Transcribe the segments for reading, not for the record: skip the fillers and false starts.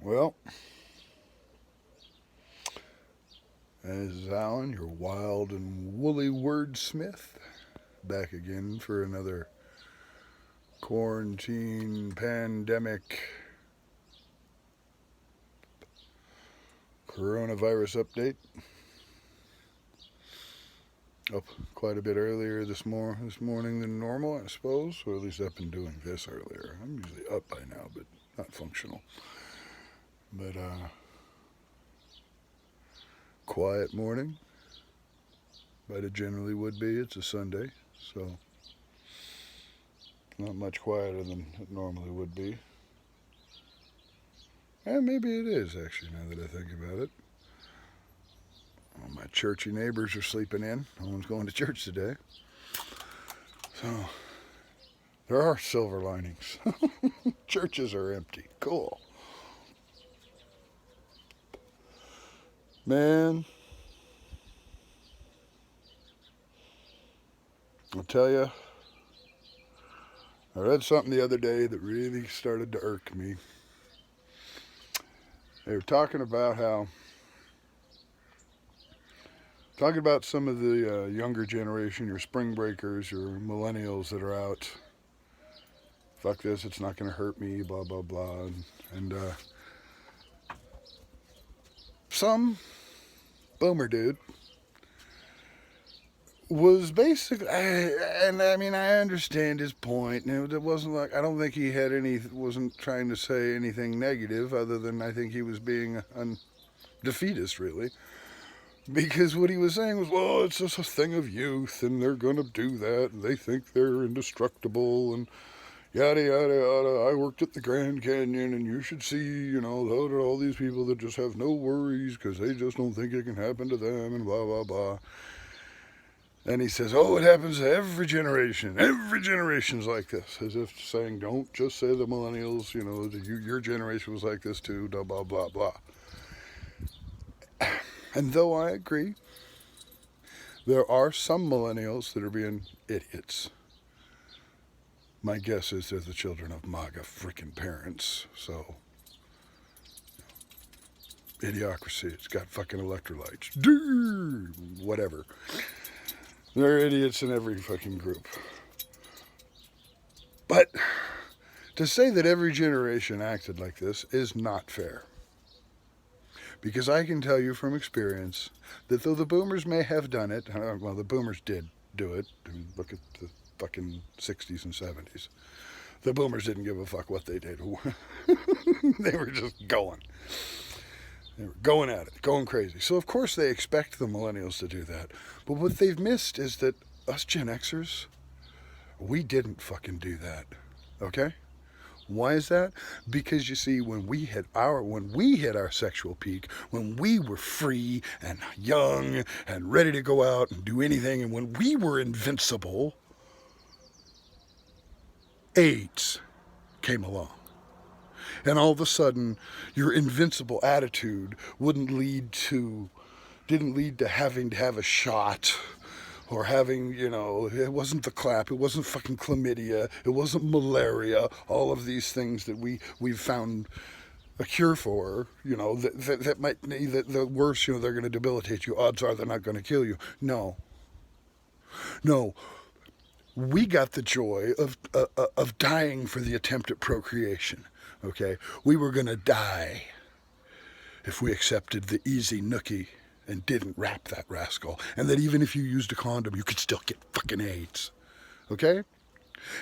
Well, this is Alan, your wild and woolly wordsmith, back again for another quarantine pandemic coronavirus update. Up quite a bit earlier this morning than normal, I suppose, or at least I've been doing this earlier. I'm usually up by now, but not functional. But quiet morning, but it generally would be. It's a Sunday, so not much quieter than it normally would be. And maybe it is, actually, now that I think about it. Well, my churchy neighbors are sleeping in. No one's going to church today. So, there are silver linings. Churches are empty. Cool. Man, I'll tell you, I read something the other day that really started to irk me. They were talking about some of the younger generation, your spring breakers, your millennials that are out. Fuck this, it's not going to hurt me, blah, blah, blah. And some boomer dude was basically, and I mean, I understand his point. And it wasn't like, I don't think he wasn't trying to say anything negative other than I think he was being a defeatist, really. Because what he was saying was, well, it's just a thing of youth, and they're going to do that, and they think they're indestructible, and yada, yada, yada. I worked at the Grand Canyon, and you should see, all these people that just have no worries because they just don't think it can happen to them, and blah, blah, blah. And he says, oh, it happens to every generation. Every generation's like this. As if saying, don't just say the millennials, your generation was like this too, blah, blah, blah, blah. And though I agree, there are some millennials that are being idiots. My guess is they're the children of MAGA freaking parents. So, idiocracy. It's got fucking electrolytes. Whatever. There are idiots in every fucking group. But to say that every generation acted like this is not fair. Because I can tell you from experience that though the boomers may have done it, well, the boomers did do it. I mean, look at the fucking 60s and 70s. The boomers didn't give a fuck what they did. They were just going. They were going at it, going crazy. So, of course, they expect the millennials to do that. But what they've missed is that us Gen Xers, we didn't fucking do that. Okay? Why is that? Because you see, when we hit our sexual peak, when we were free and young and ready to go out and do anything, and when we were invincible, AIDS came along. And all of a sudden, your invincible attitude didn't lead to having to have a shot or having, it wasn't the clap, it wasn't fucking chlamydia, it wasn't malaria, all of these things that we've found a cure for, that might, the worst, they're going to debilitate you, odds are they're not going to kill you. No, we got the joy of dying for the attempt at procreation, okay? We were going to die if we accepted the easy nookie and didn't wrap that rascal. And that even if you used a condom, you could still get fucking AIDS. Okay?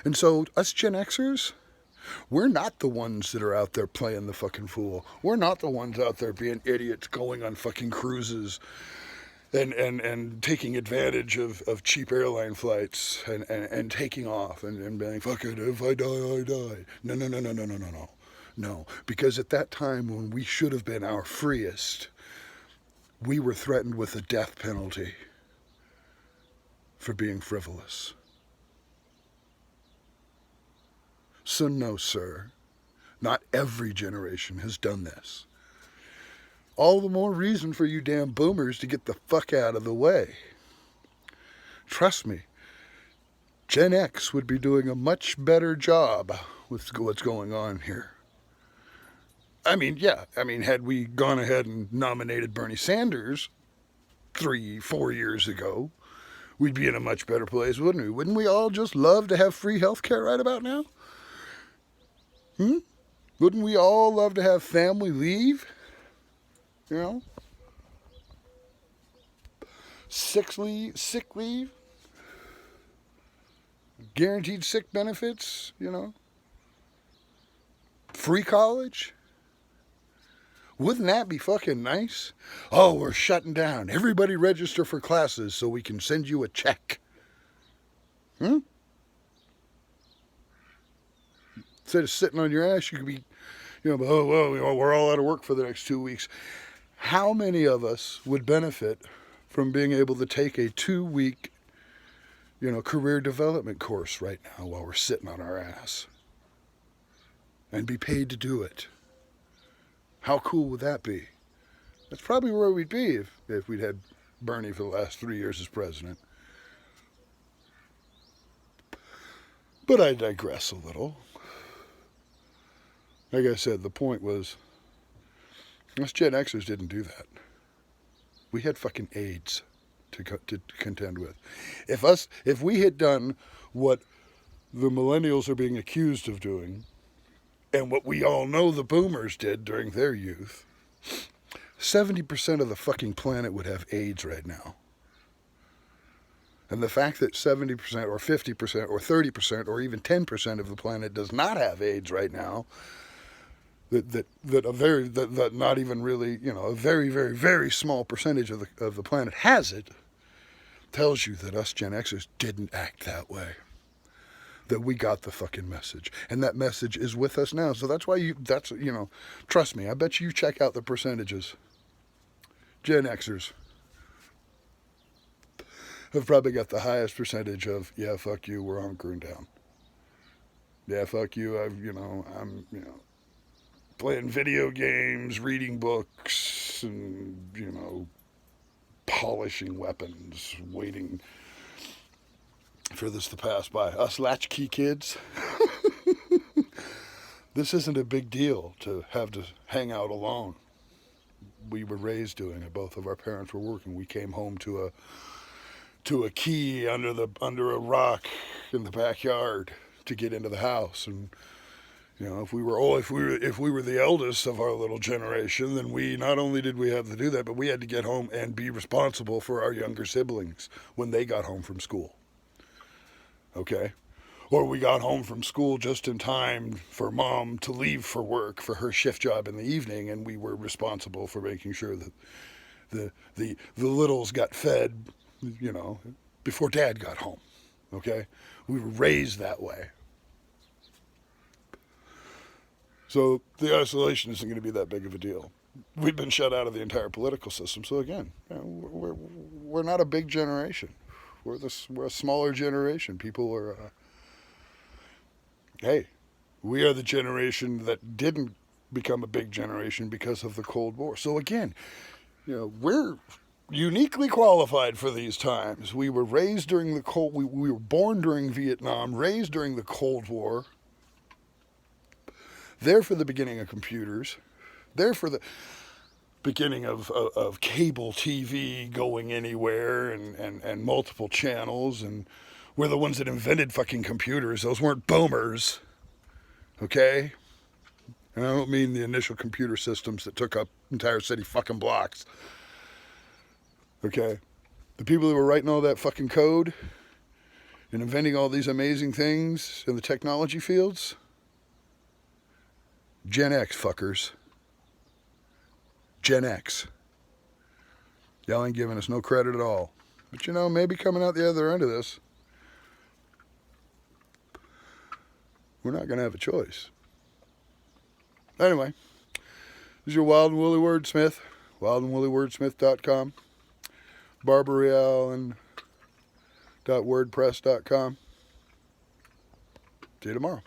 And so, us Gen Xers, we're not the ones that are out there playing the fucking fool. We're not the ones out there being idiots going on fucking cruises and taking advantage of cheap airline flights and taking off and being, fuck it, if I die, I die. No. No, because at that time when we should have been our freest, we were threatened with a death penalty for being frivolous. So no, sir, not every generation has done this. All the more reason for you damn boomers to get the fuck out of the way. Trust me, Gen X would be doing a much better job with what's going on here. I mean, yeah. I mean, had we gone ahead and nominated Bernie Sanders 3, 4 years ago, we'd be in a much better place, wouldn't we? Wouldn't we all just love to have free health care right about now? Hmm? Wouldn't we all love to have family leave? You know? Sick leave, guaranteed sick benefits, free college. Wouldn't that be fucking nice? Oh, we're shutting down. Everybody register for classes so we can send you a check. Hmm? Instead of sitting on your ass, you could be, oh, well, we're all out of work for the next 2 weeks. How many of us would benefit from being able to take a 2-week, career development course right now while we're sitting on our ass and be paid to do it? How cool would that be? That's probably where we'd be if we'd had Bernie for the last 3 years as president. But I digress a little. Like I said, the point was, us Gen Xers didn't do that. We had fucking AIDS to contend with. If we had done what the millennials are being accused of doing, and what we all know the boomers did during their youth, 70% of the fucking planet would have AIDS right now. And the fact that 70% or 50% or 30% or even 10% of the planet does not have AIDS right now, that not even really, a very, very, very small percentage of the planet has it, tells you that us Gen Xers didn't act that way. That we got the fucking message. And that message is with us now. So that's why trust me, I bet you check out the percentages. Gen Xers have probably got the highest percentage of, yeah, fuck you, we're hunkering down. Yeah, fuck you, I'm playing video games, reading books, and, polishing weapons, waiting for this to pass by. Us latchkey kids, this isn't a big deal to have to hang out alone. We were raised doing it. Both of our parents were working. We came home to a key under a rock in the backyard to get into the house. And if we were the eldest of our little generation, then we not only did we have to do that, but we had to get home and be responsible for our younger siblings when they got home from school. Okay? Or we got home from school just in time for mom to leave for work for her shift job in the evening, and we were responsible for making sure that the littles got fed, before dad got home. Okay? We were raised that way. So the isolation isn't going to be that big of a deal. We've been shut out of the entire political system. So again, we're not a big generation. We're a smaller generation. People are, hey, we are the generation that didn't become a big generation because of the Cold War. So again, we're uniquely qualified for these times. We were raised during the Cold. We were born during Vietnam, raised during the Cold War. There for the beginning of computers. There for the beginning of cable TV going anywhere and multiple channels, and we're the ones that invented fucking computers. Those weren't boomers, okay? And I don't mean the initial computer systems that took up entire city fucking blocks, okay? The people who were writing all that fucking code and inventing all these amazing things in the technology fields, Gen X fuckers. Gen X. Y'all ain't giving us no credit at all. But maybe coming out the other end of this, we're not going to have a choice. Anyway, this is your Wild and Woolly Wordsmith. WildandWoollyWordsmith.com. BarbaraAllen.wordpress.com. See you tomorrow.